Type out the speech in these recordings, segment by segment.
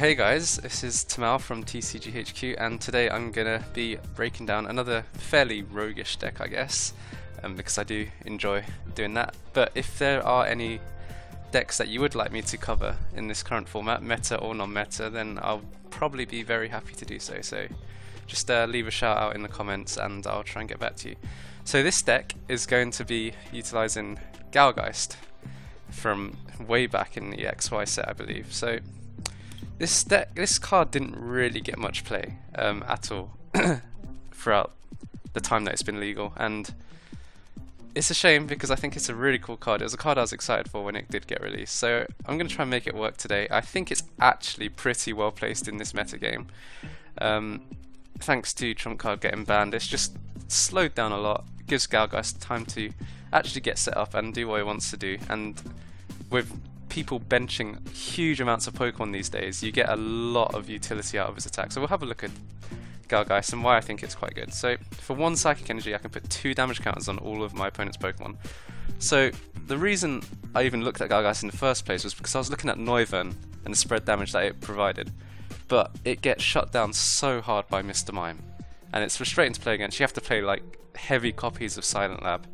Hey guys, this is Tamao from TCGHQ, and today I'm gonna be breaking down another fairly roguish deck, I guess, because I do enjoy doing that. But if there are any decks that you would like me to cover in this current format, meta or non-meta, then I'll probably be very happy to do so. So just leave a shout out in the comments and I'll try and get back to you. So this deck is going to be utilizing Gourgeist from way back in the XY set, I believe. So this card didn't really get much play at all throughout the time that it's been legal, and it's a shame because I think it's a really cool card. It was a card I was excited for when it did get released, so I'm going to try and make it work today. I think it's actually pretty well placed in this meta game. Thanks to Trump card getting banned, it's just slowed down a lot. It gives Gourgeist time to actually get set up and do what he wants to do, and with people benching huge amounts of Pokemon these days, you get a lot of utility out of his attack. So we'll have a look at Gourgeist and why I think it's quite good. So for one Psychic Energy I can put 2 damage counters on all of my opponent's Pokemon. So the reason I even looked at Gourgeist in the first place was because I was looking at Noivern and the spread damage that it provided, but it gets shut down so hard by Mr. Mime, and it's frustrating to play against. You have to play like heavy copies of Silent Lab,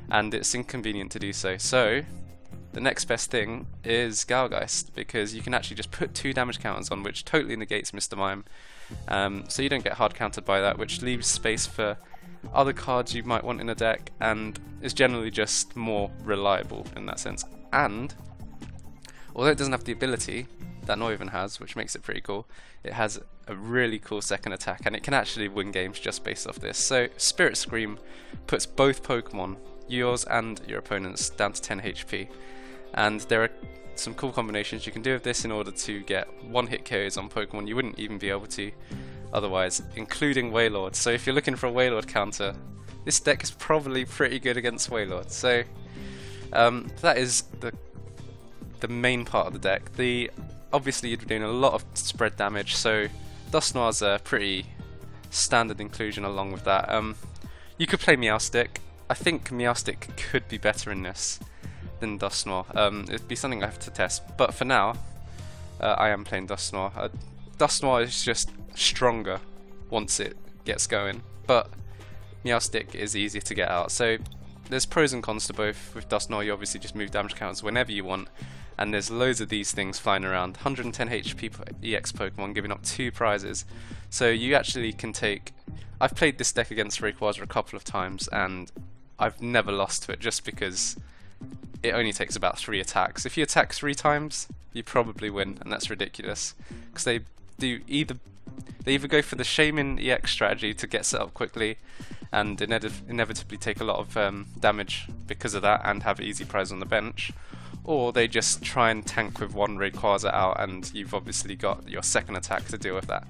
and it's inconvenient to do so. So the next best thing is Gourgeist, because you can actually just put 2 damage counters on, which totally negates Mr. Mime, so you don't get hard countered by that, which leaves space for other cards you might want in a deck, and is generally just more reliable in that sense. And although it doesn't have the ability that Noivern has, which makes it pretty cool, it has a really cool second attack, and it can actually win games just based off this. So Spirit Scream puts both Pokemon, yours and your opponent's, down to 10 HP. And there are some cool combinations you can do with this in order to get one-hit KOs on Pokemon you wouldn't even be able to otherwise, including Wailord. So if you're looking for a Wailord counter, this deck is probably pretty good against Wailord. So that is the main part of the deck. Obviously you're doing a lot of spread damage, so Dusknoir's a pretty standard inclusion along with that. You could play Meowstic. I think Meowstic could be better in this than Dusknoir. It'd be something I have to test, but for now I am playing Dusknoir. Dusknoir is just stronger once it gets going, but Meowstic is easier to get out. So there's pros and cons to both. With Dusknoir you obviously just move damage counters whenever you want, and there's loads of these things flying around. 110 HP per EX Pokemon, giving up 2 prizes, so you actually can take... I've played this deck against Rayquaza a couple of times and I've never lost to it, just because it only takes about 3 attacks. If you attack 3 times, you probably win, and that's ridiculous, because they either go for the Shaman EX strategy to get set up quickly and inevitably take a lot of damage because of that and have easy prize on the bench, or they just try and tank with one Rayquaza out, and you've obviously got your second attack to deal with that.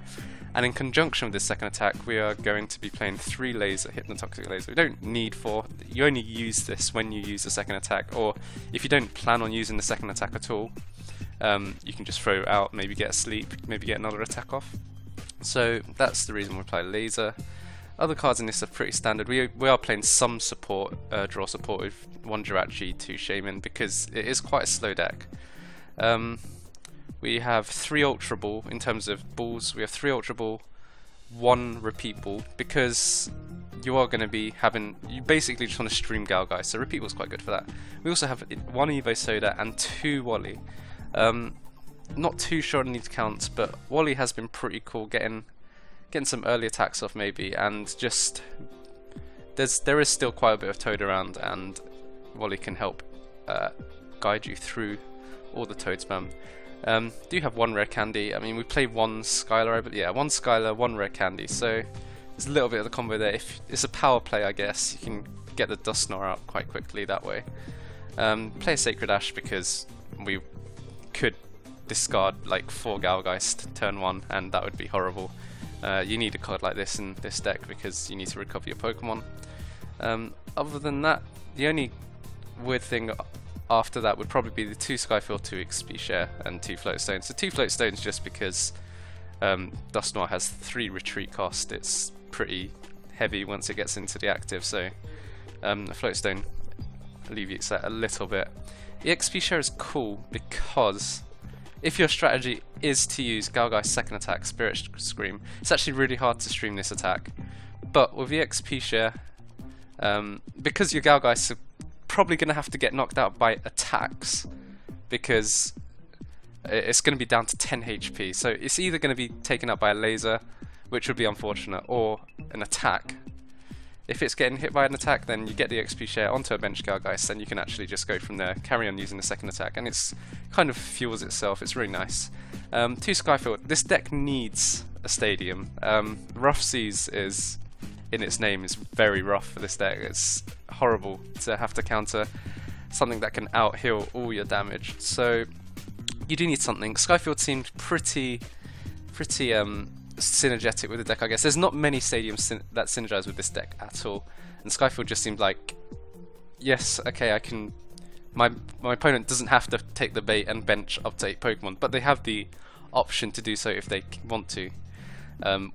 And in conjunction with this second attack, we are going to be playing 3 laser, Hypnotoxic Laser. We don't need 4, you only use this when you use the second attack, or if you don't plan on using the second attack at all, you can just throw it out, maybe get a sleep, maybe get another attack off. So that's the reason we play Laser. Other cards in this are pretty standard. We are playing some support, draw support with 1 Jirachi, 2 Shaman, because it is quite a slow deck. We have 3 Ultra Ball in terms of balls. We have 3 Ultra Ball, 1 Repeat Ball, because you are going to be having... You basically just want to stream Gourgeist, so Repeat Ball's quite good for that. We also have 1 Evo Soda and 2 Wally. Not too sure on these counts, but Wally has been pretty cool, getting some early attacks off maybe, and just... There is still quite a bit of Toad around, and Wally can help guide you through all the Toad spam. Do have 1 Rare Candy. I mean, we play 1 Skylar, but yeah, 1 Skylar, 1 Rare Candy, so there's a little bit of the combo there. If it's a power play, I guess, you can get the Dusknoir out quite quickly that way. Play a Sacred Ash because we could discard like 4 Gourgeist turn 1, and that would be horrible. You need a card like this in this deck because you need to recover your Pokemon. Other than that, the only weird thing after that would probably be the 2 Skyfield, 2 XP Share, and 2 Float Stones. So 2 Float Stones just because Dusknoir has 3 retreat cost. It's pretty heavy once it gets into the active, so a Float Stone alleviates that a little bit. The XP Share is cool because if your strategy is to use Gourgeist's second attack, Spirit Scream, it's actually really hard to stream this attack. But with the XP share, because your Gourgeists are probably going to have to get knocked out by attacks, because it's going to be down to 10 HP, so it's either going to be taken out by a laser, which would be unfortunate, or an attack. If it's getting hit by an attack, then you get the XP share onto a bench Gourgeist, and you can actually just go from there, carry on using the second attack, and it's kind of fuels itself. It's really nice. To Skyfield, this deck needs a stadium. Rough Seas is, in its name, is very rough for this deck. It's horrible to have to counter something that can out-heal all your damage. So you do need something. Skyfield seemed pretty synergetic with the deck, I guess. There's not many stadiums that synergize with this deck at all, and Skyfield just seemed like, yes, okay, I can. My opponent doesn't have to take the bait and bench up to 8 Pokemon, but they have the option to do so if they want to,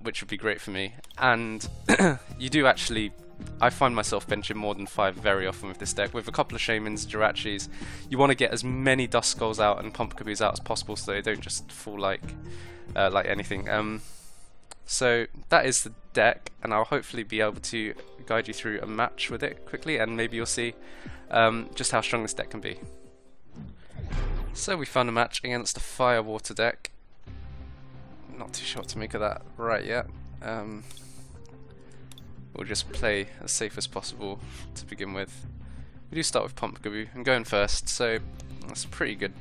which would be great for me. And you do actually, I find myself benching more than 5 very often with this deck. With a couple of Shamans, Jirachis, you want to get as many Dust Skulls out and Pumpkaboos out as possible so they don't just fall like anything. So that is the deck, and I'll hopefully be able to guide you through a match with it quickly, and maybe you'll see just how strong this deck can be. So we found a match against a Fire Water deck. Not too sure what to make of that right yet. We'll just play as safe as possible to begin with. We do start with Pumpkaboo. I'm going first, so that's pretty good.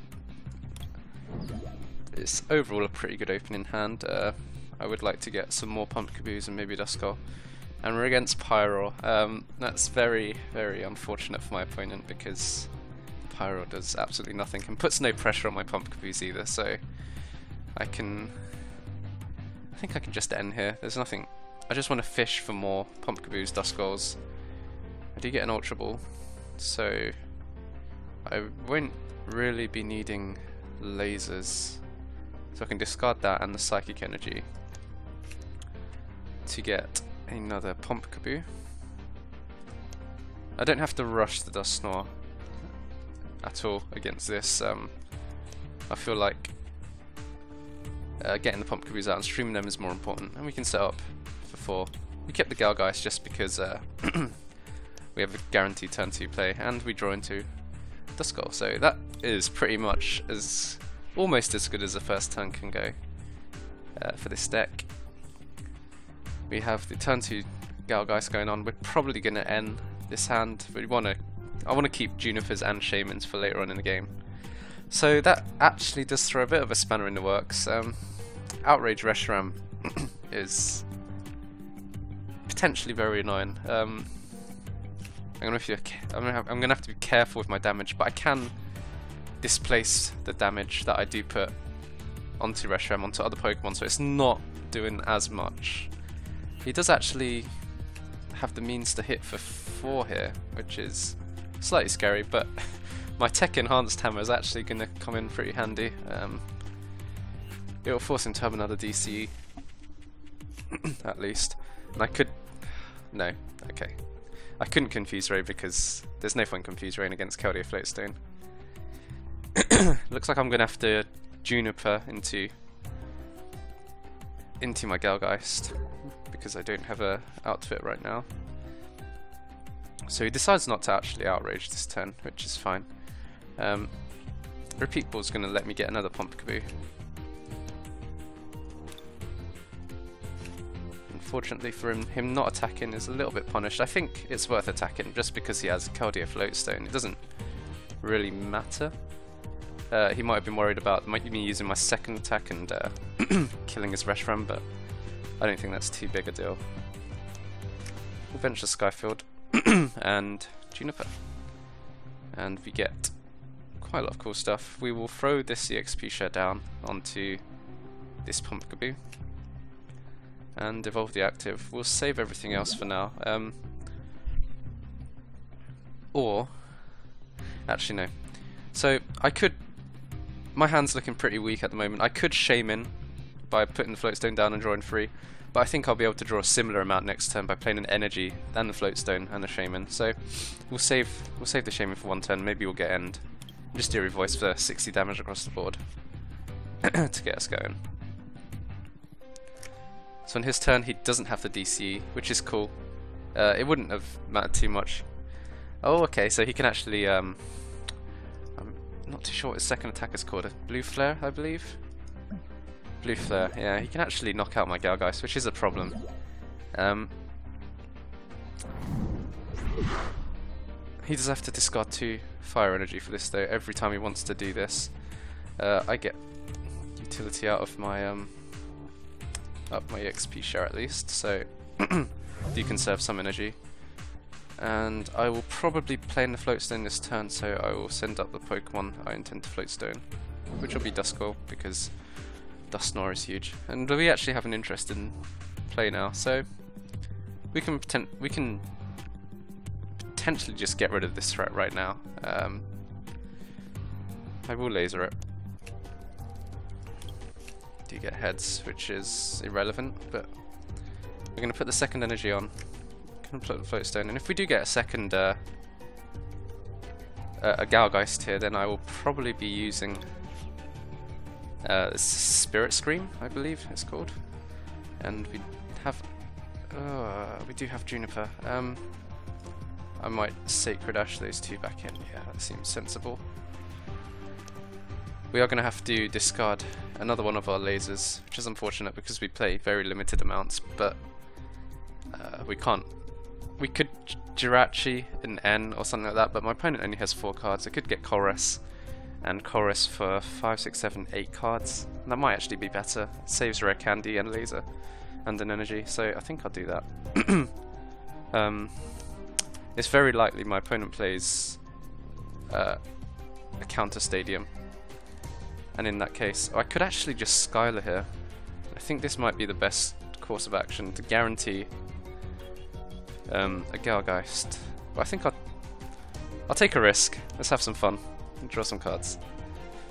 It's overall a pretty good opening hand. I would like to get some more Pumpkaboos and maybe Duskull. And we're against Pyro. That's very, very unfortunate for my opponent because Pyro does absolutely nothing and puts no pressure on my Pumpkaboos either, so I think I can just end here. There's nothing. I just want to fish for more Pumpkaboos, Duskulls. I do get an Ultra Ball, so I won't really be needing lasers. So I can discard that and the Psychic Energy to get another Pumpkaboo. I don't have to rush the Dust Snore at all against this. I feel like getting the Pumpkaboos out and streaming them is more important, and we can set up for 4. We kept the Gourgeist just because we have a guaranteed turn 2 play, and we draw into Duskull. So that is pretty much almost as good as the first turn can go for this deck. We have the turn 2 Gourgeist going on. We're probably going to end this hand. I want to keep Junipers and Shamans for later on in the game. So that actually does throw a bit of a spanner in the works. Outrage Reshiram is potentially very annoying. I'm gonna have to be careful with my damage, but I can displace the damage that I do put onto Reshiram onto other Pokemon, so it's not doing as much. He does actually have the means to hit for 4 here, which is slightly scary, but my Tech Enhanced Hammer is actually going to come in pretty handy. It will force him to have another DC, at least. And I could... No, okay. I couldn't Confuse Ray because there's no point Confuse Rain against Keldeo Floatstone. Looks like I'm going to have to Juniper into my Gourgeist because I don't have a outfit right now. So he decides not to actually outrage this turn, which is fine. Repeat Ball's going to let me get another Pumpkaboo. Unfortunately for him not attacking is a little bit punished. I think it's worth attacking just because he has Keldeo Floatstone. It doesn't really matter. He might have been worried about me using my second attack and killing his Reshiram, but I don't think that's too big a deal. We'll bench the Skyfield and Juniper, and we get quite a lot of cool stuff. We will throw this EXP share down onto this Pumpkaboo and evolve the active. We'll save everything else for now. Or actually no. So I could. My hand's looking pretty weak at the moment. I could Shaman by putting the Floatstone down and drawing 3, but I think I'll be able to draw a similar amount next turn by playing an Energy and the Floatstone and the Shaman. So we'll save the Shaman for 1 turn. Maybe we'll get End. Just Eerie Voice for 60 damage across the board. to get us going. So on his turn he doesn't have the DCE, which is cool. It wouldn't have mattered too much. Oh, okay, so he can actually, I'm not too sure what his second attack is called, a Blue Flare, I believe? Blue Flare, yeah, he can actually knock out my Gourgeist, which is a problem. He does have to discard 2 fire energy for this though, every time he wants to do this. I get utility out of my EXP share at least, so do conserve some energy. And I will probably play in the Floatstone this turn, so I will send up the Pokemon I intend to Floatstone, which will be Duskull, because Dusknoir is huge. And we actually have an interest in play now, so we can potentially just get rid of this threat right now. I will laser it. Do get heads, which is irrelevant, but we're going to put the second energy on. Put the Floatstone, and if we do get a second a Gourgeist here, then I will probably be using Spirit Scream, I believe it's called, and we do have Juniper. I might Sacred Ash those 2 back in. Yeah, that seems sensible. We are going to have to discard another one of our lasers, which is unfortunate because we play very limited amounts, but we can't. We could Jirachi in N or something like that, but my opponent only has 4 cards. I could get Chorus, and Chorus for 5, 6, 7, 8 cards. And that might actually be better. It saves Rare Candy and Laser and an energy, so I think I'll do that. It's very likely my opponent plays a Counter Stadium, and in that case, I could actually just Skylar here. I think this might be the best course of action to guarantee a Gourgeist. But I think I'll take a risk. Let's have some fun and draw some cards.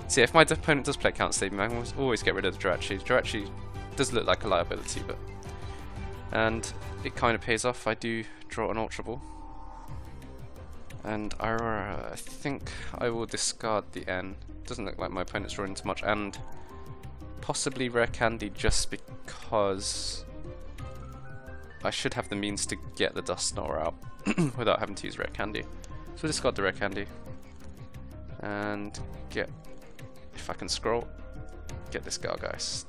See, if my opponent does play Counter Stadium, I will always get rid of the Jirachi. Jirachi does look like a liability, but and it kind of pays off. I do draw an Ultra Ball, and I think I will discard the N. Doesn't look like my opponent's drawing too much, and possibly Rare Candy just because I should have the means to get the Dusknoir out without having to use Rare Candy. So discard the Rare Candy and get, if I can scroll, get this Gourgeist.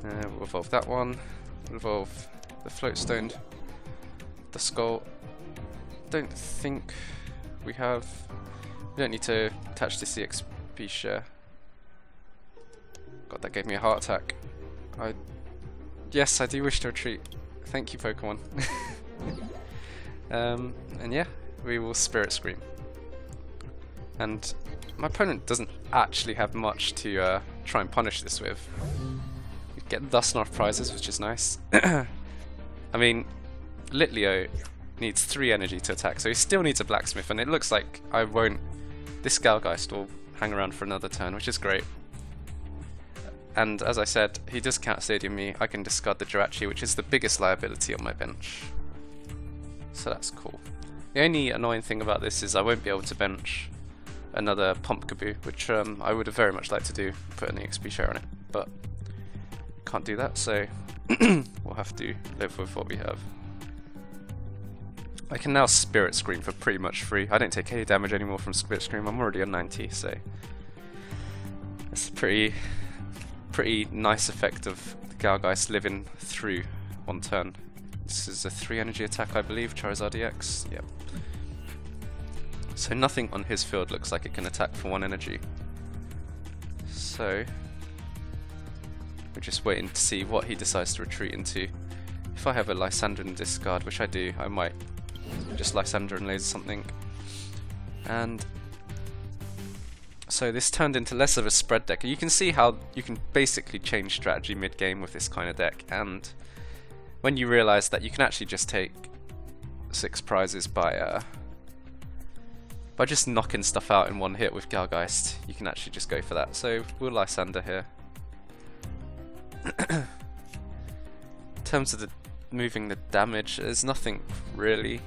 We'll evolve that one, we'll evolve the Floatstone, the Skull. Don't think we don't need to attach this EXP share. God, that gave me a heart attack. Yes, I do wish to retreat. Thank you, Pokemon. And yeah, we will Spirit Scream. And my opponent doesn't actually have much to try and punish this with. We get Dusknoir prizes, which is nice. I mean, Litleo needs 3 energy to attack, so he still needs a Blacksmith, and it looks like I won't. This Gourgeist will hang around for another turn, which is great. And as I said, he does Counter Stadium me. I can discard the Jirachi, which is the biggest liability on my bench. So that's cool. The only annoying thing about this is I won't be able to bench another Pumpkaboo, which I would have very much liked to do, put an EXP share on it, but can't do that, so we'll have to live with what we have. I can now Spirit Scream for pretty much free. I don't take any damage anymore from Spirit Scream. I'm already on 90, so it's a pretty nice effect of the Gourgeist living through 1 turn. This is a 3 energy attack, I believe, Charizard EX. Yep. So nothing on his field looks like it can attack for 1 energy. So we're just waiting to see what he decides to retreat into. If I have a Lysander and discard, which I do, I might just Lysander and laser something. And so this turned into less of a spread deck. You can see how you can basically change strategy mid-game with this kind of deck, and when you realise that you can actually just take 6 prizes by just knocking stuff out in 1 hit with Gourgeist, you can actually just go for that. So we'll Lysander here. In terms of moving the damage, there's nothing really.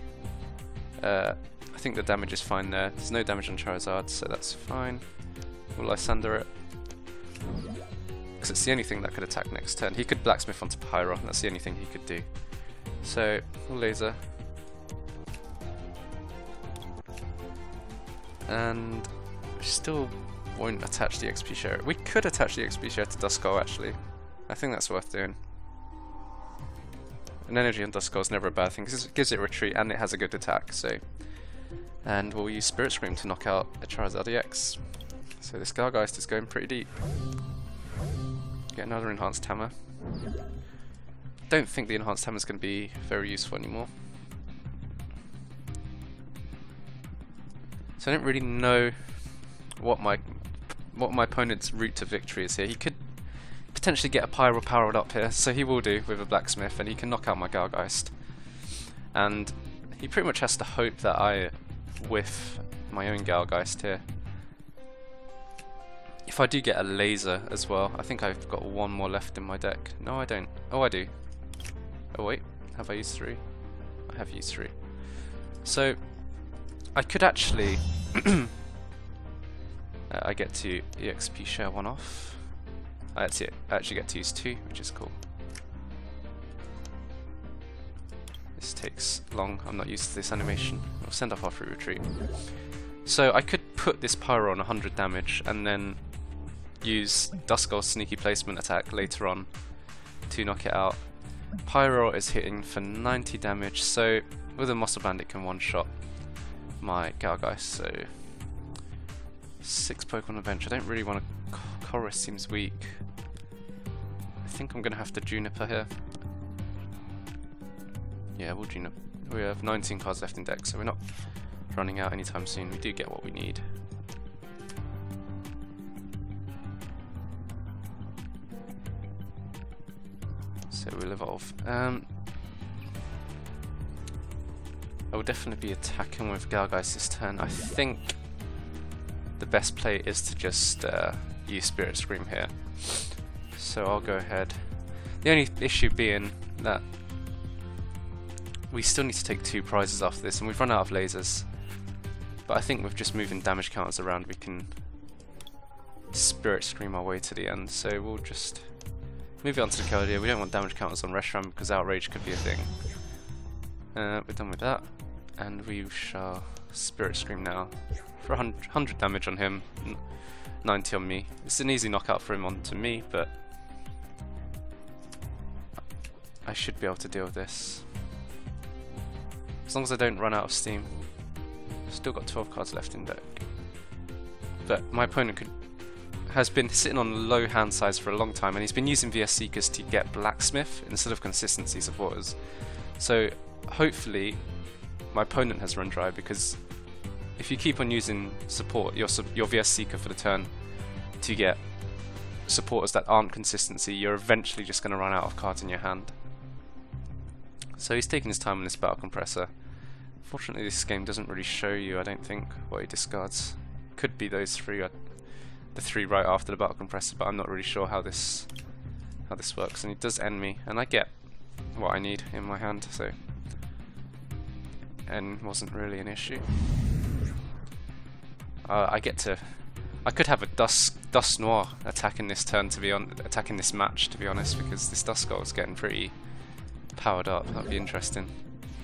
I think the damage is fine there. There's no damage on Charizard, so that's fine. Will Lysander it? Because it's the only thing that could attack next turn. He could Blacksmith onto Pyro, and that's the only thing he could do. So, we'll Laser. And still won't attach the XP share. We could attach the XP share to Duskull actually. I think that's worth doing. An energy on Duskull is never a bad thing because it gives it retreat and it has a good attack. So, and we'll use Spirit Scream to knock out a Charizard EX. So this Gourgeist is going pretty deep. Get another enhanced hammer. Don't think the enhanced hammer is going to be very useful anymore. So I don't really know what my opponent's route to victory is here. He could potentially get a Pyro powered up here, so he will do with a Blacksmith, and he can knock out my Gourgeist. And he pretty much has to hope that I whiff my own Gourgeist here. If I do get a Laser as well, I think I've got one more left in my deck. No, I don't. Oh, I do. Oh wait, have I used 3? I have used 3. So I could actually I get to EXP share 1 off. I actually get to use 2, which is cool. This takes long, I'm not used to this animation. I'll send off our free retreat. So I could put this Pyro on 100 damage and then use Duskull's sneaky placement attack later on to knock it out. Pyro is hitting for 90 damage, so with a Muscle Band it can one-shot my Gourgeist, so 6 Pokemon on the bench. I don't really want to. Chorus seems weak. I think I'm going to have to Juniper here. Yeah, we'll Juniper. We have 19 cards left in deck, so we're not running out anytime soon. We do get what we need. So we'll evolve. I will definitely be attacking with Gourgeist this turn. I think the best play is to just use Spirit Scream here. So I'll go ahead. The only issue being that we still need to take 2 prizes after this, and we've run out of lasers. But I think with just moving damage counters around, we can Spirit Scream our way to the end. So we'll just move it on to the Keldeo. We don't want damage counters on Reshiram because Outrage could be a thing. We're done with that, and we shall Spirit Scream now for 100 damage on him, 90 on me. It's an easy knockout for him onto me, but I should be able to deal with this. As long as I don't run out of steam. Still got 12 cards left in deck. But my opponent has been sitting on low hand size for a long time, and he's been using VS Seekers to get Blacksmith instead of consistency supporters. So hopefully my opponent has run dry, because if you keep on using support, your VS Seeker for the turn to get supporters that aren't consistency, you're eventually just going to run out of cards in your hand. So he's taking his time on this Battle Compressor. Fortunately this game doesn't really show you, I don't think, what he discards. Could be those 3, the 3 right after the Battle Compressor, but I'm not really sure how this works. And he does end me, and I get what I need in my hand, so N wasn't really an issue. I could have a Dust Noir attacking this turn, attacking this match, to be honest, because this Duskull is getting pretty powered up. That'd be interesting.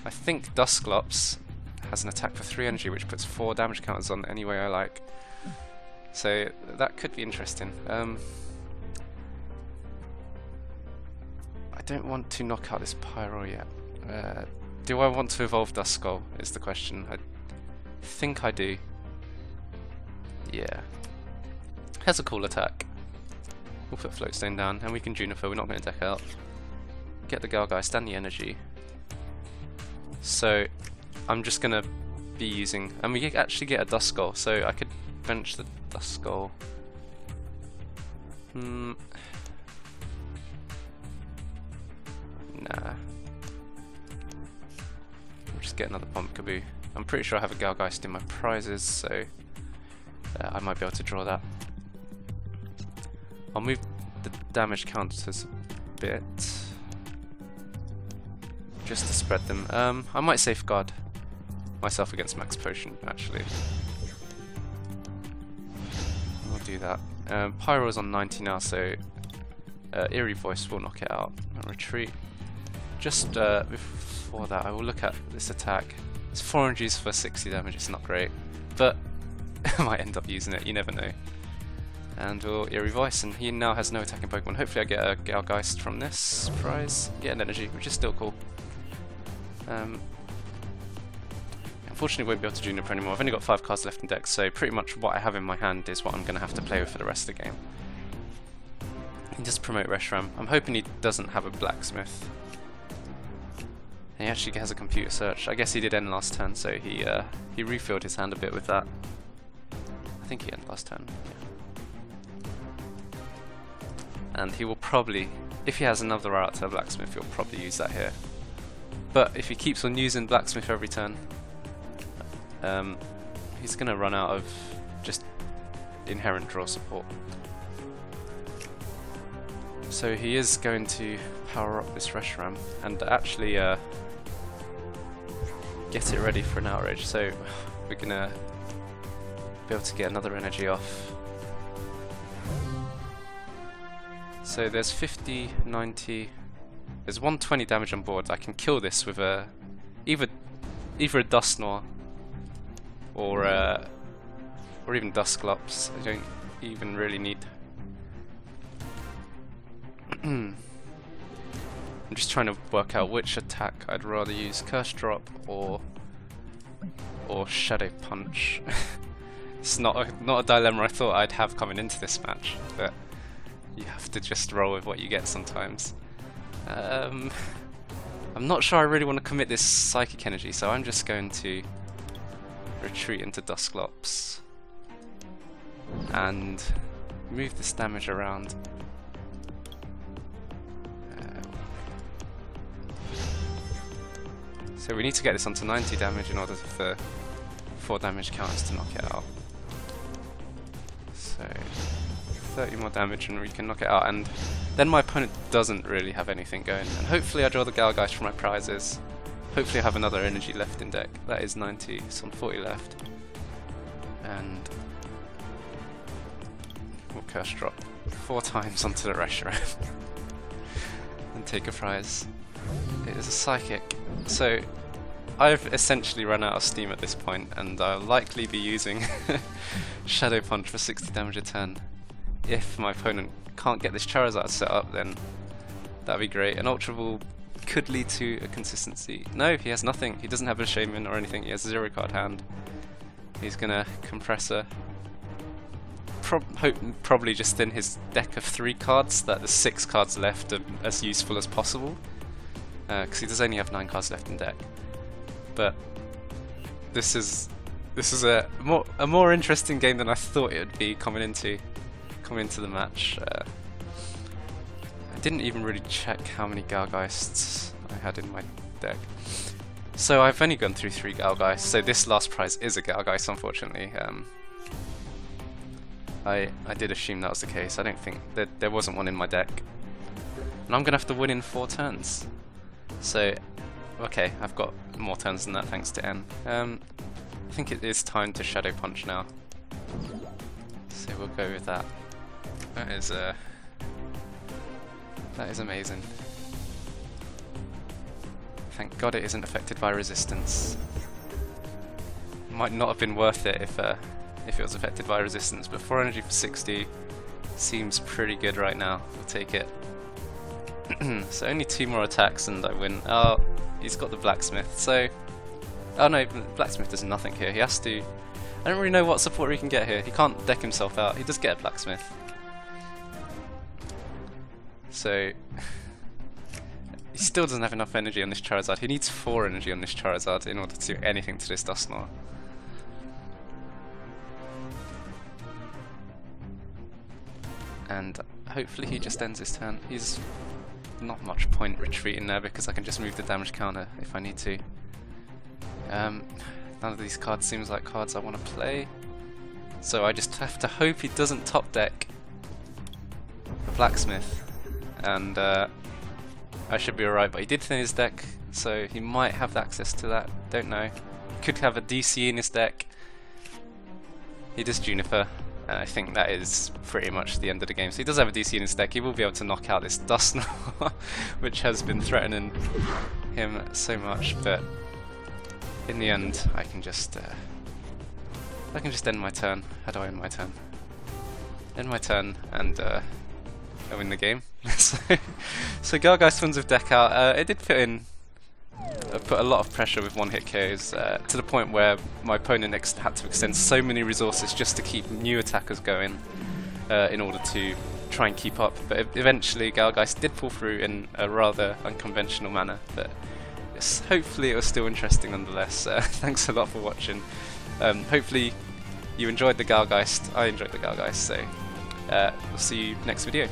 I think Dusclops has an attack for 3 energy, which puts 4 damage counters on any way I like. So that could be interesting. I don't want to knock out this Pyro yet. Do I want to evolve Duskull is the question. I think I do. Yeah. Has a cool attack. We'll put Floatstone down, and we can Juniper. We're not going to deck out. Get the Gourgeist and the energy. So I'm just going to be using, and we actually get a Duskull, so I could bench the Duskull. Nah. We'll just get another Pumpkaboo. I'm pretty sure I have a Gourgeist in my prizes, so I might be able to draw that. I'll move the damage counters a bit, just to spread them. I might Safeguard. myself against max potion, actually. I'll do that. Pyro's on 90 now, so Eerie Voice will knock it out. And retreat. Just before that, I will look at this attack. It's 4 energies for 60 damage, it's not great, but I might end up using it, you never know. And we'll Eerie Voice, and he now has no attacking Pokemon. Hopefully I get a Gourgeist from this prize. Get an energy, which is still cool. Unfortunately I won't be able to Juniper anymore. I've only got 5 cards left in deck, so pretty much what I have in my hand is what I'm going to have to play with for the rest of the game. And just promote Reshiram. I'm hoping he doesn't have a Blacksmith. And he actually has a computer search. I guess he did end last turn, so he refilled his hand a bit with that. I think he ended last turn. Yeah. And he will probably, if he has another route to a Blacksmith, he'll probably use that here. But if he keeps on using Blacksmith every turn, he's going to run out of just inherent draw support. So he is going to power up this Reshiram and actually get it ready for an outrage. So we're going to be able to get another energy off. So there's 50, 90, there's 120 damage on board. I can kill this with either a Dusknoir or even Dusclops. I don't even really need. I'm just trying to work out which attack I'd rather use: Curse Drop or Shadow Punch. It's not a dilemma I thought I'd have coming into this match, but you have to just roll with what you get sometimes. I'm not sure I really want to commit this Psychic Energy, so I'm just going to retreat into Dusclops and move this damage around. So we need to get this onto 90 damage in order for 4 damage counters to knock it out. So 30 more damage and we can knock it out, and then my opponent doesn't really have anything going, and hopefully I draw the Gourgeist for my prizes. Hopefully I have another energy left in deck. That is 90, so I'm 40 left. And we'll Curse Drop 4 times onto the Reshiram and take a prize. It is a Psychic. So I've essentially run out of steam at this point, and I'll likely be using Shadow Punch for 60 damage a turn. If my opponent can't get this Charizard set up, then that'd be great. An Ultra Ball could lead to a consistency. No, he has nothing. He doesn't have a Shaman or anything. He has a 0 card hand. He's gonna Compressor. Probably just thin his deck of 3 cards, that the 6 cards left are as useful as possible. Because he does only have 9 cards left in deck. But this is a more interesting game than I thought it would be coming into the match. I didn't even really check how many Gourgeists I had in my deck. So I've only gone through 3 Gourgeists, so this last prize is a Gourgeist, unfortunately. I did assume that was the case. I don't think that there wasn't one in my deck. And I'm going to have to win in 4 turns. So, okay, I've got more turns than that thanks to N. I think it is time to Shadow Punch now. So we'll go with that. That is amazing. Thank God it isn't affected by resistance. Might not have been worth it if it was affected by resistance, but 4 energy for 60 seems pretty good right now. We'll take it. So only 2 more attacks and I win. Oh, he's got the Blacksmith. So, oh no, Blacksmith does nothing here. He has to. I don't really know what support he can get here. He can't deck himself out. He does get a Blacksmith. So he still doesn't have enough energy on this Charizard. He needs 4 energy on this Charizard in order to do anything to this Dusknoir. And hopefully he just ends his turn. He's not much point retreating there because I can just move the damage counter if I need to. None of these cards seems like cards I want to play, so I just have to hope he doesn't top deck the Blacksmith, and I should be alright. But he did thin his deck, so he might have access to that. Don't know. could have a DC in his deck. He does Juniper, and I think that is pretty much the end of the game. So he does have a DC in his deck. He will be able to knock out this Dusknoir, which has been threatening him so much. But in the end, I can just end my turn. How do I end my turn? End my turn and I win the game. So Gourgeist wins with deck out. It did put a lot of pressure with one-hit KOs to the point where my opponent had to extend so many resources just to keep new attackers going in order to try and keep up. But eventually Gourgeist did pull through in a rather unconventional manner. But yes, hopefully it was still interesting nonetheless. Thanks a lot for watching. Hopefully you enjoyed the Gourgeist. I enjoyed the Gourgeist, so we'll see you next video.